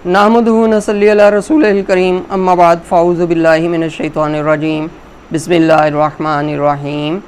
नहमदुहु व नसल्ली अला रसूलिल करीम अम्मा बाद फ़ाऊज़ु बिल्लाहि मिनश शैतानिर रजीम बिस्मिल्लाहिर्रहमानिर्रहीम।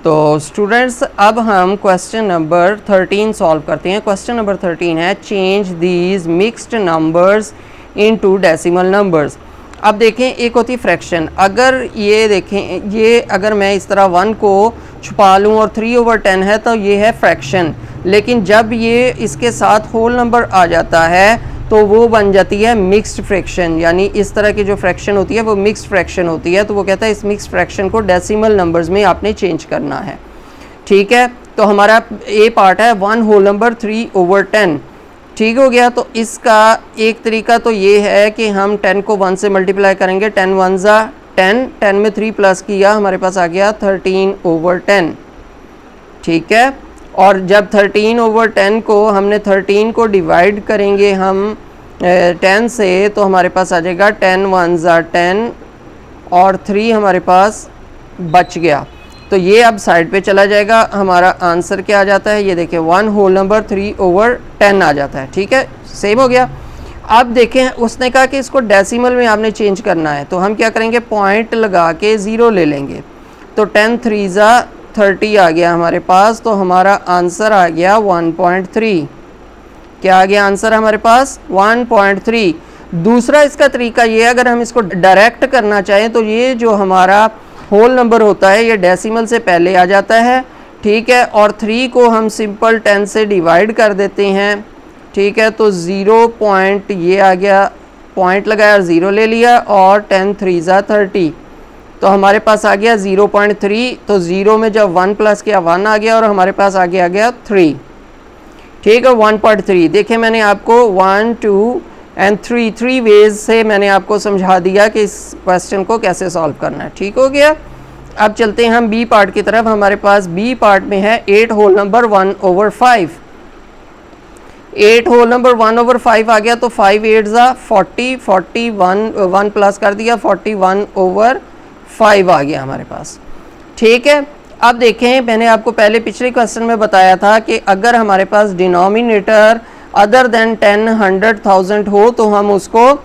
तो स्टूडेंट्स, अब हम क्वेश्चन नंबर 13 सॉल्व करते हैं। क्वेश्चन नंबर 13 है change these mixed numbers into decimal numbers. अब देखें, एक होती फ्रैक्शन। अगर ये देखें, ये अगर मैं इस तरह 1 को छुपा लूँ और 3/10 है तो ये है फ्रैक्शन। लेकिन जब ये इसके साथ होल नंबर आ जाता है तो वो बन जाती है मिक्स्ड फ्रैक्शन। यानी इस तरह की जो फ्रैक्शन होती है वो मिक्स्ड फ्रैक्शन होती है। तो वो कहता है इस मिक्स्ड फ्रैक्शन को डेसिमल नंबर्स में आपने चेंज करना है। ठीक है, तो हमारा ए पार्ट है 1 होल नंबर 3/10। ठीक हो गया। तो इसका एक तरीका तो ये है कि हम 10 को 1 से मल्टीप्लाई करेंगे। 10 1 ज़ा 10, 10 में 3 प्लस किया, हमारे पास आ गया 13/10। ठीक है, और जब 13/10 को हमने 13 को डिवाइड करेंगे हम 10 से, तो हमारे पास आ जाएगा 10 1 ज़ा 10 और 3 हमारे पास बच गया। तो ये अब साइड पे चला जाएगा। हमारा आंसर क्या आ जाता है, ये देखिए 1 होल नंबर 3/10 आ जाता है। ठीक है, सेम हो गया। अब देखें, उसने कहा कि इसको डेसिमल में आपने चेंज करना है। तो हम क्या करेंगे, पॉइंट लगा के 0 ले लेंगे। तो 10 3 ज़ा 30 आ गया हमारे पास। तो हमारा आंसर आ गया 1.3। क्या आ गया आंसर हमारे पास, 1.3। दूसरा इसका तरीका ये, अगर हम इसको डायरेक्ट करना चाहें तो ये जो हमारा होल नंबर होता है ये डेसिमल से पहले आ जाता है। ठीक है, और 3 को हम सिंपल 10 से डिवाइड कर देते हैं। ठीक है, तो 0 पॉइंट ये आ गया, पॉइंट लगाया और 0 ले लिया, और 10 3 ज़ा 30। तो हमारे पास आ गया 0.3। तो 0 में जब 1 प्लस किया 1 आ गया, और हमारे पास आगे आ गया 3। ठीक है, 1.3। देखिए, मैंने आपको 1 2 एंड 3 वेज से मैंने आपको समझा दिया कि इस क्वेश्चन को कैसे सॉल्व करना है। ठीक हो गया। अब चलते हैं हम बी पार्ट की तरफ। हमारे पास बी पार्ट में है 8 होल नंबर 1/5। 8 होल नंबर 1/5 आ गया। तो 5 8 ज़ा 40, 41 1 प्लस कर दिया, 41/5 आ गया हमारे पास। ठीक है, अब देखें, मैंने आपको पहले पिछले क्वेश्चन में बताया था कि अगर हमारे पास डिनोमिनेटर अदर देन 10 100 1000 हो तो हम उसको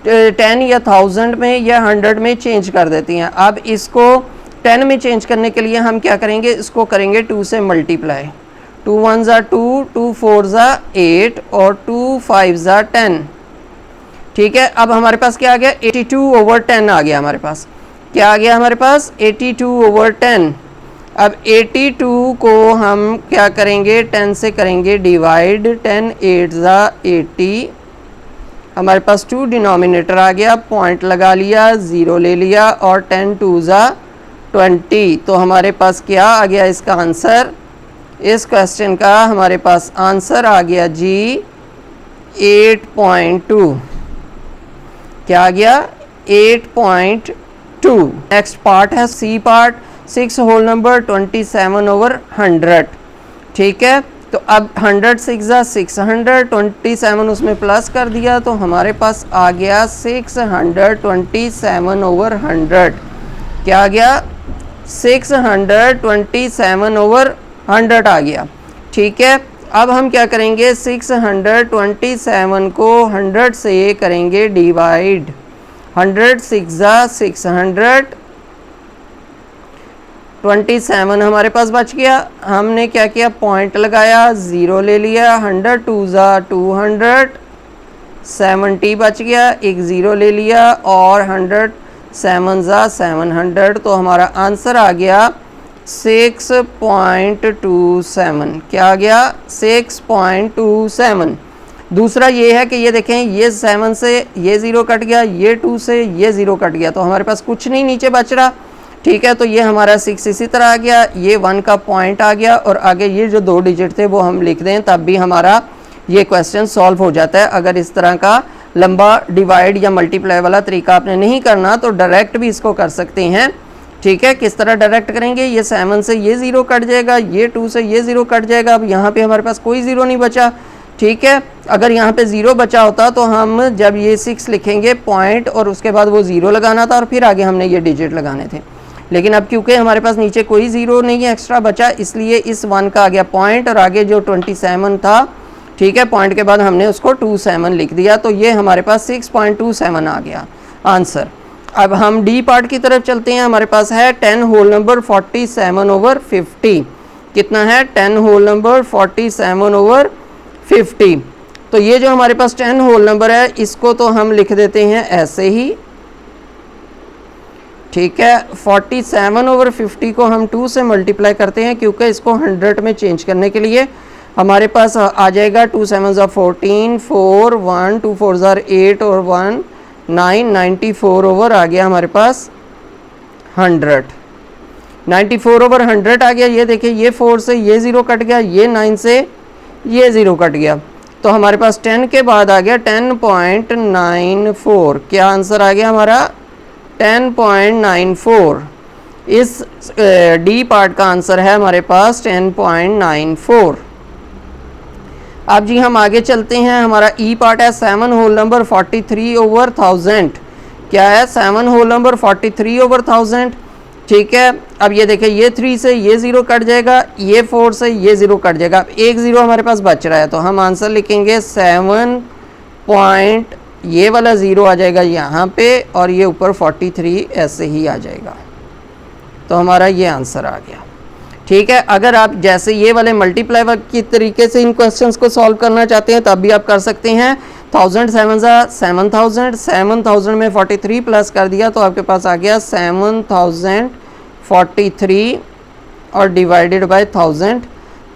10 या 1000 में या 100 में चेंज कर देती हैं। अब इसको 10 में चेंज करने के लिए हम क्या करेंगे, इसको करेंगे 2 से मल्टीप्लाई। 2 1 ज़ा 2, 2 4 ज़ा 8 और 2 5 ज़ा 10। ठीक है, अब हमारे पास क्या आ गया, 82/10 आ गया हमारे पास। क्या आ गया हमारे पास, 82/10। अब 82 को हम क्या करेंगे, 10 से करेंगे डिवाइड। 10 8 ज़ा 80, हमारे पास 2 डिनोमिनेटर आ गया, पॉइंट लगा लिया, 0 ले लिया, और 10 2 ज़ा 20। तो हमारे पास क्या आ गया इसका आंसर, इस क्वेश्चन का हमारे पास आंसर आ गया जी 8.2। क्या आ गया, 8.2। नेक्स्ट पार्ट है सी पार्ट, 6 होल नंबर 27/100। ठीक है, तो अब 100 6 ज़ा 600, 27 उसमें प्लस कर दिया, तो हमारे पास आ गया 627/100। क्या आ गया, 627/100 आ गया। ठीक है, अब हम क्या करेंगे, 627 को 100 से करेंगे डिवाइड। 100 6 ज़ा 600, 27 हमारे पास बच गया। हमने क्या किया, पॉइंट लगाया, 0 ले लिया। 100 2 ज़ा 200, 70 बच गया, एक 0 ले लिया, और 100 7 ज़ा 700। तो हमारा आंसर आ गया 6.27। क्या आ गया, 6.27। दूसरा ये है कि ये देखें, ये 7 से ये 0 कट गया, ये 2 से ये 0 कट गया, तो हमारे पास कुछ नहीं नीचे बच रहा। ठीक है, तो ये हमारा 6 इसी तरह आ गया, ये 1 का पॉइंट आ गया, और आगे ये जो 2 डिजिट थे वो हम लिख दें, तब भी हमारा ये क्वेश्चन सॉल्व हो जाता है। अगर इस तरह का लंबा डिवाइड या मल्टीप्लाई वाला तरीका आपने नहीं करना तो डायरेक्ट भी इसको कर सकते हैं। ठीक है, किस तरह डायरेक्ट करेंगे, ये 7 से ये 0 कट जाएगा, ये 2 से ये 0 कट जाएगा। अब यहाँ पे हमारे पास कोई 0 नहीं बचा। ठीक है, अगर यहाँ पे 0 बचा होता तो हम जब ये 6 लिखेंगे पॉइंट और उसके बाद वो 0 लगाना था और फिर आगे हमने ये डिजिट लगाने थे। लेकिन अब क्योंकि हमारे पास नीचे कोई 0 नहीं है एक्स्ट्रा बचा, इसलिए इस 1 का आ गया पॉइंट और आगे जो 27 था ठीक है, पॉइंट के बाद हमने उसको 27 लिख दिया, तो ये हमारे पास 6.27 आ गया आंसर। अब हम डी पार्ट की तरफ चलते हैं। हमारे पास है 10 होल नंबर 47/50। कितना है? 10 होल नंबर 47/50। तो ये जो हमारे पास 10 होल नंबर है इसको तो हम लिख देते हैं ऐसे ही, ठीक है। 47/50 को हम 2 से मल्टीप्लाई करते हैं क्योंकि इसको 100 में चेंज करने के लिए हमारे पास आ जाएगा 2 7 14, 4 1 2 4 8 और 1 9, 94/100 आ गया हमारे पास 100। 94/100 आ गया। ये देखिए, ये 4 से ये 0 कट गया, ये 9 से ये 0 कट गया, तो हमारे पास 10 के बाद आ गया 10.94। क्या आंसर आ गया हमारा? 10.94। इस डी पार्ट का आंसर है हमारे पास 10.94। अब जी हम आगे चलते हैं। हमारा ई पार्ट है 7 होल नंबर 43/1000। क्या है? 7 होल नंबर 43/1000, ठीक है। अब ये देखिए, ये 3 से ये 0 कट जाएगा, ये 4 से ये 0 कट जाएगा, अब एक 0 हमारे पास बच रहा है, तो हम आंसर लिखेंगे 7 पॉइंट, ये वाला 0 आ जाएगा यहाँ पे और ये ऊपर 43 ऐसे ही आ जाएगा, तो हमारा ये आंसर आ गया, ठीक है। अगर आप जैसे ये वाले मल्टीप्लाई की तरीके से इन क्वेश्चंस को सॉल्व करना चाहते हैं तब भी आप कर सकते हैं। 1000 7 7000, 7000 में 43 प्लस कर दिया तो आपके पास आ गया 7043 और डिवाइडेड बाय 1000।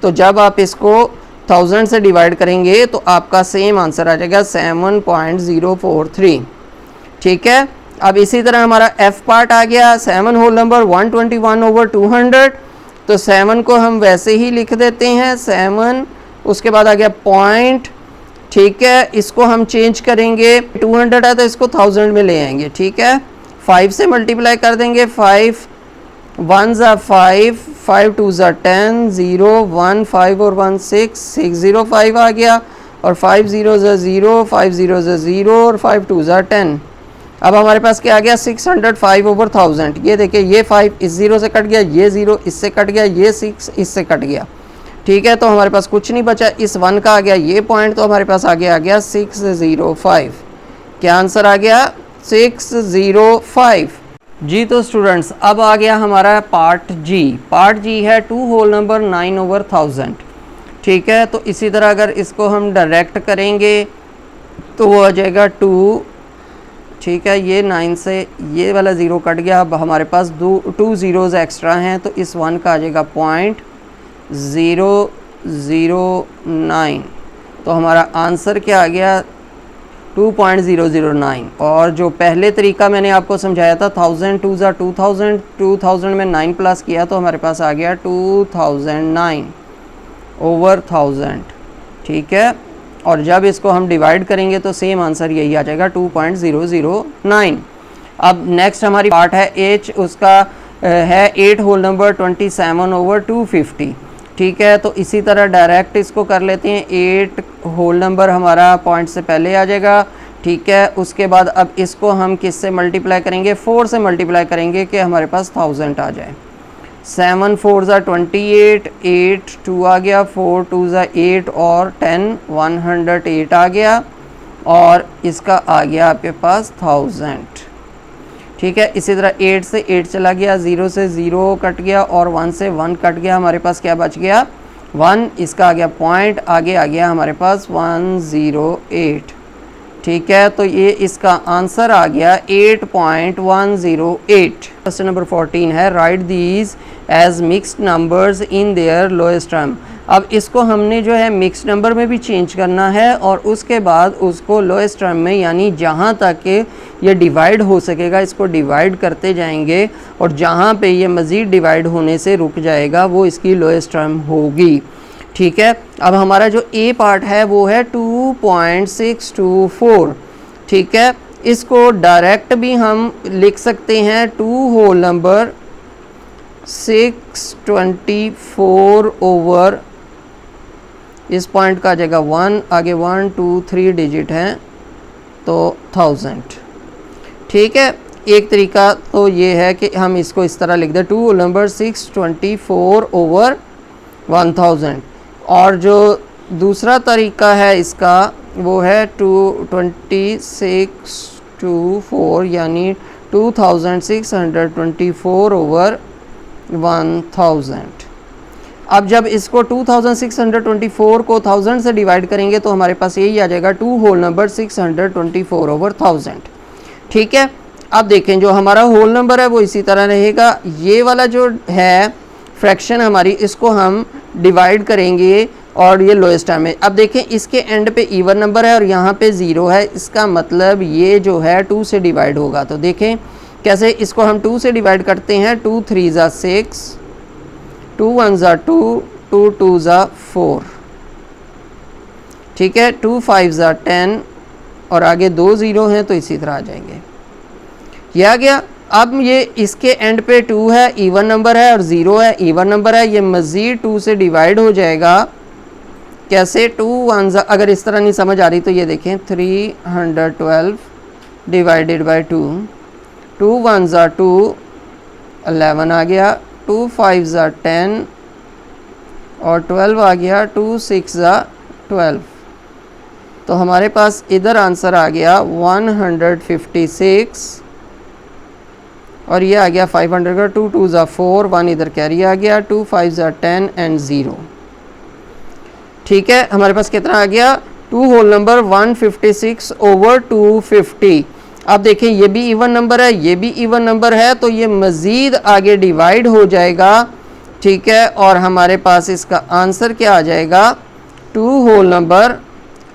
तो जब आप इसको 1000 से डिवाइड करेंगे तो आपका सेम आंसर आ जाएगा 7.043, ठीक है। अब इसी तरह हमारा एफ पार्ट आ गया 7 होल नंबर 121/200। तो 7 को हम वैसे ही लिख देते हैं 7, उसके बाद आ गया पॉइंट, ठीक है। इसको हम चेंज करेंगे, 200 है तो इसको 1000 में ले आएंगे, ठीक है। 5 से मल्टीप्लाई कर देंगे, 5 1 ज़ा 5, 5 2 ज़ा 10, 0 1 5 और 1 6, 605 आ गया, और 5 0 ज़ा 0, 5 0 ज़ा 0 और 5 2 ज़ा 10। अब हमारे पास क्या आ गया? 605/1000। ये देखिए, ये 5 इस 0 से कट गया, ये 0 इससे कट गया, ये 6 इससे कट गया, ठीक है। तो हमारे पास कुछ नहीं बचा, इस 1 का आ गया ये पॉइंट, तो हमारे पास आगे आ गया 605। क्या आंसर आ गया? 605 जी। तो स्टूडेंट्स अब आ गया हमारा पार्ट जी। पार्ट जी है 2 होल नंबर 9/1000, ठीक है। तो इसी तरह अगर इसको हम डायरेक्ट करेंगे तो वो आ जाएगा 2, ठीक है। ये 9 से ये वाला 0 कट गया, अब हमारे पास 2 ज़ीरोज़ एक्स्ट्रा हैं, तो इस 1 का आ जाएगा 0.009। तो हमारा आंसर क्या आ गया? 2.009। और जो पहले तरीका मैंने आपको समझाया था 1000 2 ज़ा 2000, 2000 में 9 प्लस किया तो हमारे पास आ गया 2009/1000, ठीक है। और जब इसको हम डिवाइड करेंगे तो सेम आंसर यही आ जाएगा 2.009। अब नेक्स्ट हमारी पार्ट है एच, उसका है 8 होल नंबर 27/250, ठीक है। तो इसी तरह डायरेक्ट इसको कर लेते हैं। 8 होल नंबर हमारा पॉइंट से पहले आ जाएगा, ठीक है। उसके बाद अब इसको हम किससे मल्टीप्लाई करेंगे? 4 से मल्टीप्लाई करेंगे कि हमारे पास 1000 आ जाए। 7 4 ज़ा 28, 8 2 आ गया, 4 2 ज़ा 8 और 10 108 आ गया, और इसका आ गया आपके पास 1000, ठीक है। इसी तरह 8 से 8 चला गया, 0 से 0 कट गया और 1 से 1 कट गया, हमारे पास क्या बच गया? 1। इसका आ गया पॉइंट, आगे आ गया हमारे पास 108, ठीक है। तो ये इसका आंसर आ गया 8.108। क्वेश्चन नंबर 14 है write these as mixed numbers in their lowest term. अब इसको हमने जो है मिक्स्ड नंबर में भी चेंज करना है और उसके बाद उसको लोएस्ट टर्म में, यानी जहाँ तक ये डिवाइड हो सकेगा इसको डिवाइड करते जाएंगे, और जहाँ पे ये मज़ीद डिवाइड होने से रुक जाएगा वो इसकी लोएस्ट टर्म होगी, ठीक है। अब हमारा जो ए पार्ट है वो है 2.624, ठीक है। इसको डायरेक्ट भी हम लिख सकते हैं 2 होल नंबर 624 ओवर, इस पॉइंट का आ जाएगा 1, आगे 1 2 3 डिजिट हैं तो 1000, ठीक है। एक तरीका तो ये है कि हम इसको इस तरह लिख दें 2 होल नंबर 624 ओवर 1000, और जो दूसरा तरीका है इसका, वो है 26 to 4 यानी 2624/1000। अब जब इसको 2624 को 1000 से डिवाइड करेंगे तो हमारे पास यही आ जाएगा 2 होल नंबर 624/1000। ठीक है, अब देखें जो हमारा होल नंबर है वो इसी तरह रहेगा। ये वाला जो है फ्रैक्शन हमारी, इसको हम डिवाइड करेंगे और ये लोएस्ट टर्म है। अब देखें इसके एंड पे इवन नंबर है और यहाँ पे 0 है, इसका मतलब ये जो है 2 से डिवाइड होगा। तो देखें कैसे इसको हम 2 से डिवाइड करते हैं। 2 3 ज़ा 6, 2 1 ज़ा 2, 2 2 ज़ा 4। ठीक है, 2 5 ज़ा 10 और आगे 2 0 हैं तो इसी तरह आ जाएंगे। ये आ गया। अब ये इसके एंड पे 2 है, इवन नंबर है, और 0 है, इवन नंबर है। ये मज़ीद 2 से डिवाइड हो जाएगा। कैसे? 2 1 ज़ा, अगर इस तरह नहीं समझ आ रही तो ये देखें 312 डिवाइडेड बाई 2, 2 1 ज़ा 2, 11 आ गया, 2 5 ज़ा 10 और 12 आ गया, 2 6 ज़ा 12। तो हमारे पास इधर आंसर आ गया 156 और ये आ गया 500 का। 2 2 ज़ा 4, 1 इधर कैरी आ गया, 2 5 ज़ा 10 एंड 0। ठीक है, हमारे पास कितना आ गया? 2 होल नंबर 156/250। अब देखें ये भी इवन नंबर है, ये भी इवन नंबर है, तो ये मज़ीद आगे डिवाइड हो जाएगा। ठीक है, और हमारे पास इसका आंसर क्या आ जाएगा? 2 होल नंबर,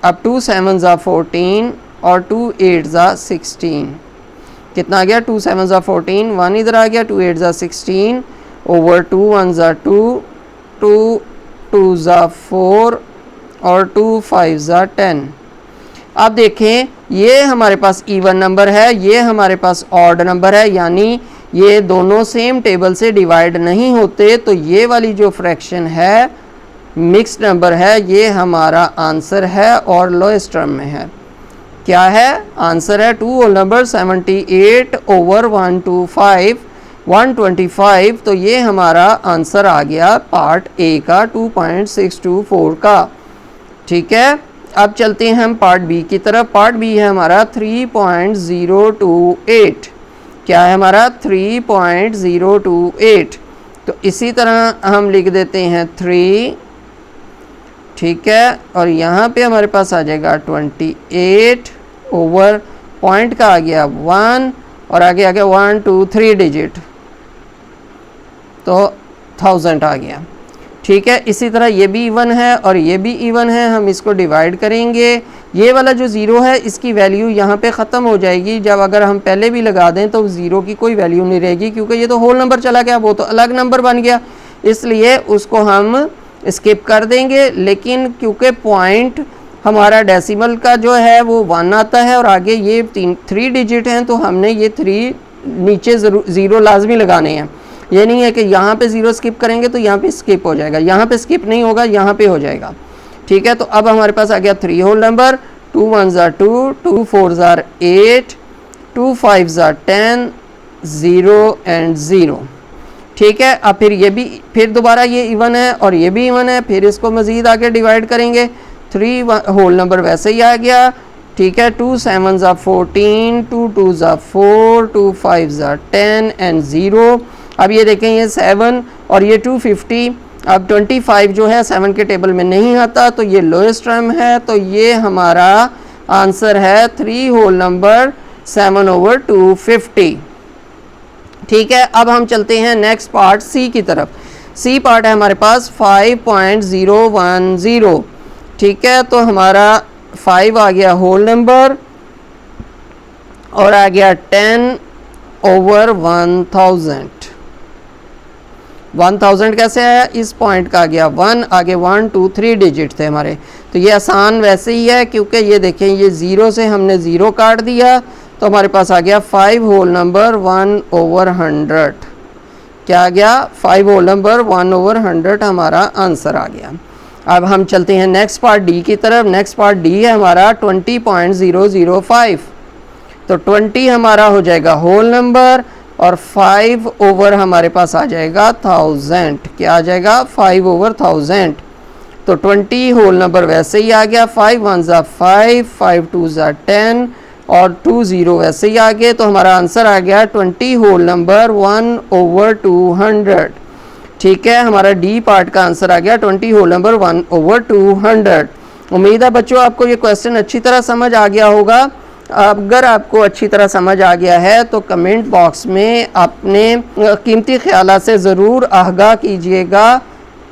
अब 2 7 ज़ा 14 और 2 8 ज़ा 16। कितना आ गया? 2 7 ज़ा 14, 1 इधर आ गया, 2 8 ज़ा 16 ओवर 2 1 ज़ा 2, 2 2 ज़ा 4 और 2 5 ज़ा 10। अब देखें ये हमारे पास इवन नंबर है, ये हमारे पास ऑड नंबर है, यानी ये दोनों सेम टेबल से डिवाइड नहीं होते। तो ये वाली जो फ्रैक्शन है मिक्स्ड नंबर है, ये हमारा आंसर है और लोएस्ट टर्म में है। क्या है? आंसर है 2 होल नंबर 78/125, 125। तो ये हमारा आंसर आ गया पार्ट ए का 2.624 का। ठीक है, अब चलते हैं हम पार्ट बी की तरफ। पार्ट बी है हमारा 3.028। क्या है हमारा? 3.028। तो इसी तरह हम लिख देते हैं 3। ठीक है, और यहाँ पे हमारे पास आ जाएगा 28 ओवर पॉइंट का आ गया 1 और आगे आ गया 1 2 3 डिजिट, तो 1000 आ गया। ठीक है, इसी तरह ये भी इवन है और ये भी इवन है। हम इसको डिवाइड करेंगे। ये वाला जो 0 है इसकी वैल्यू यहाँ पे ख़त्म हो जाएगी। जब अगर हम पहले भी लगा दें तो 0 की कोई वैल्यू नहीं रहेगी, क्योंकि ये तो होल नंबर चला गया, वो तो अलग नंबर बन गया, इसलिए उसको हम स्किप कर देंगे। लेकिन क्योंकि पॉइंट हमारा डेसिमल का जो है वो 1 आता है और आगे ये 3 डिजिट हैं, तो हमने ये 3 नीचे 0 लाजमी लगाने हैं। ये नहीं है कि यहाँ पे 0 स्किप करेंगे तो यहाँ पे स्किप हो जाएगा, यहाँ पे स्किप नहीं होगा, यहाँ पे हो जाएगा। ठीक है, तो अब हमारे पास आ गया 3 होल नंबर। 2 1 ज़ा 2, 2 4 ज़ा 8, 2 5 ज़ा 10, 0 एंड 0। ठीक है, अब फिर दोबारा ये इवन है और ये भी इवन है, फिर इसको मज़ीद आगे डिवाइड करेंगे। 3 होल नंबर वैसे ही आ गया। ठीक है, 2 7 ज़ा 14, 2 2 ज़ा 4, 2 5 ज़ा 10 एंड 0। अब ये देखें ये 7 और ये 250। अब 25 जो है 7 के टेबल में नहीं आता, तो ये लोएस्ट टर्म है। तो ये हमारा आंसर है 3 होल नंबर 7/250। ठीक है, अब हम चलते हैं नेक्स्ट पार्ट सी की तरफ। सी पार्ट है हमारे पास 5.010। ठीक है, तो हमारा 5 आ गया होल नंबर और आ गया 10/1000। 1000 कैसे आया? इस पॉइंट का आ गया 1, आगे 1 2 3 डिजिट थे हमारे, तो ये आसान वैसे ही है, क्योंकि ये देखें ये 0 से हमने 0 काट दिया, तो हमारे पास आ गया 5 होल नंबर 1/100। क्या आ गया? 5 होल नंबर 1/100 हमारा आंसर आ गया। अब हम चलते हैं नेक्स्ट पार्ट डी की तरफ। नेक्स्ट पार्ट डी है हमारा 20.005। तो 20 हमारा हो जाएगा होल नंबर और 5 ओवर हमारे पास आ जाएगा 1000। क्या आ जाएगा? 5/1000। तो 20 होल नंबर वैसे ही आ गया, 5 1 ज़ा 5, 5 2 ज़ा 10 और 2 0 वैसे ही आ गए। तो हमारा आंसर आ गया 20 होल नंबर 1/200। ठीक है, हमारा डी पार्ट का आंसर आ गया 20 होल नंबर 1/200। उम्मीद है बच्चों आपको ये क्वेश्चन अच्छी तरह समझ आ गया होगा। अगर आपको अच्छी तरह समझ आ गया है तो कमेंट बॉक्स में अपने कीमती ख्यालात से ज़रूर आगाह कीजिएगा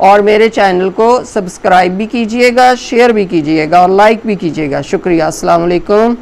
और मेरे चैनल को सब्सक्राइब भी कीजिएगा, शेयर भी कीजिएगा और लाइक भी कीजिएगा। शुक्रिया। अस्सलाम वालेकुम।